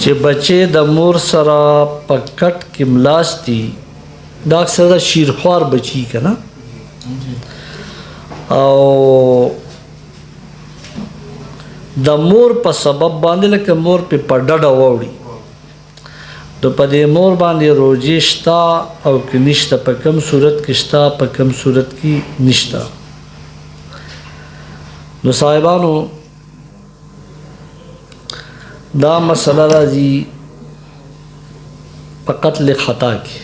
چې بچې د مور سره په کټ کې ملاستي دا اکثر د شیرخوار بچي که نه او د مور په سبب باندې لکه مور په ډډه واوړي نو په دې مور باندې روجې شته او که نشته په کوم صورت کې شته په کوم صورت کې نشته نو صاحبانو دا مسله راځي په قتل خطا کې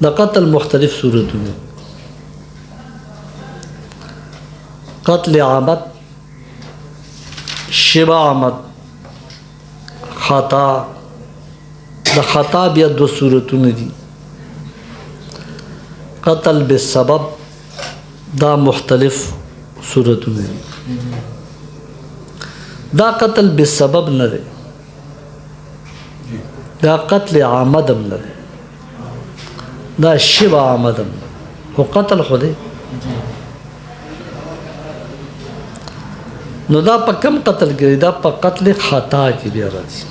د قتل مختلف صورتونه قتل عمد شبه عمد خطا د خطا بیا دو صورتونه دي قتل بالسبب دا مختلف صورتونه دي دا قتل بالسبب نه دی دا قتل عمدم نه دی دا شبه عمدم خو قتل خو دی نو دا په کم قتل کې دا په قتل خطا کې بیا راځي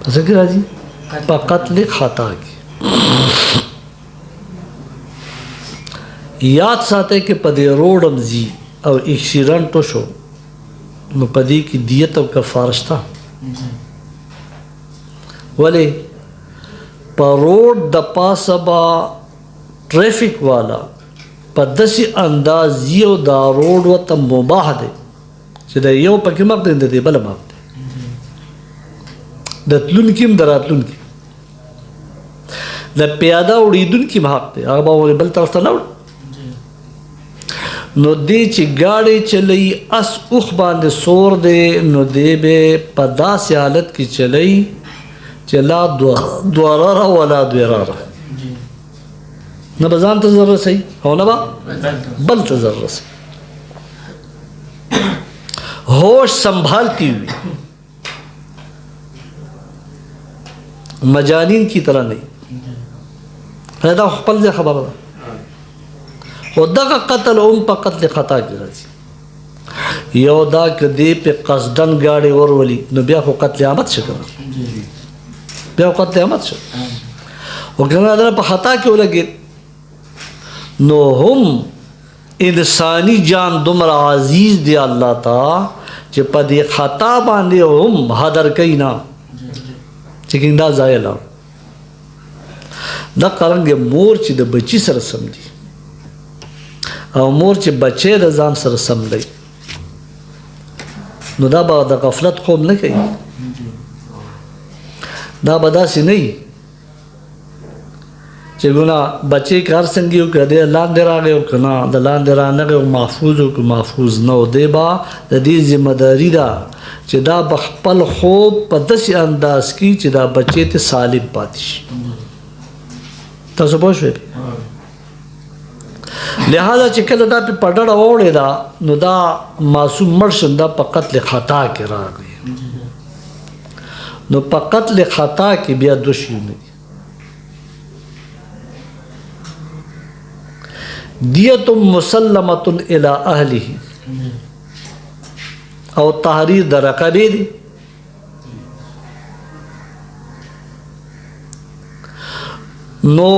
په څه کې راځي په قتل خطا کې یاد ساتئ کې په دې روډم ځي او اکسیډنټ وشو نو په دې کې دیت او کفاره شته ولې په روډ د پاسه به ټریفک والا په داسې انداز یو دا روډ ورته مباح دی چې د یو پکې مخ دی د دې بله مخ دی د تلونکي هم د راتلونکي د پیاده وړېدونکي هم حق دی هغه به ولې بل طرف ته نه وړي نو دی چې ګاډی چلی اس اوخ باندې سور دی نو دی به په داسې حالت کې چلی چې لا دواراره ولا دویراره نه به ځان ته ضرر رسوي او نه به بل ته ضرر رسوي ہوش سنبھالتی ہوئی مجانین کی طرح نہیں دا خپل ځای خبره ده خو دغه قتل هم په قتل خطا کې راځي یو دا که دی په قصدن ګاډی ورولي نو بیا خو قتل عمد شو کنه بیا خو قتل عمد شو خو که نه په خطا کې ولګېد نو هم انسانی جان دومره عزیز دی الله ته چې په دې خطا باندې هم حدر کوي نه چې دا ځای لاړ دا قرنګ مور چې د بچی سره سم دي او مور چې بچی د ځان سره سم دی نو دا به د غفلت خوب نه کوي دا به داسې نه وي چې ګونه بچی کار څنګه یو که دی لاندې راغی او که نه د لاندې رانغی او محفوظ او که محفوظ نه و دی به د دې ذمهداري ده چې دا به خپل خوب په داسې انداز کې چې دا بچی ته سالم پاتې شي تاسو پوه شوئ لہذا چې کله دا په ډډه واوړې ده نو دا معصوم مړ شو دا په قتل خطا کې راغی نو په قتل خطا کې بیا دوه شیونه دي دیت مسلمة الى اهله او تحریر د رقبې دی نو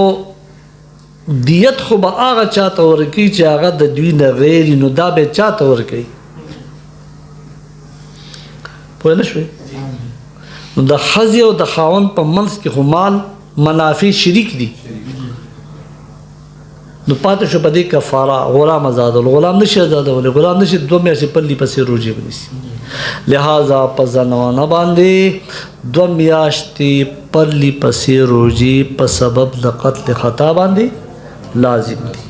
دیت خو به هغه چاته ورکوي چې هغه د دوی نه غیر نو دا به چاته ورکوي پوه نه شوې نو د ښځې او د خاوند په منځ کې خو مال منافع شریک دي نو پاتې شو په دې کفاره غلام آزادول غلام نشي آزادولی غلام نشي 2 میاشتې پلي پسې روژې ونیسي لہذا په زنانه باندې 2 میاشتې پلي پسې روژې په سبب د قتل خطا باندې لازم دي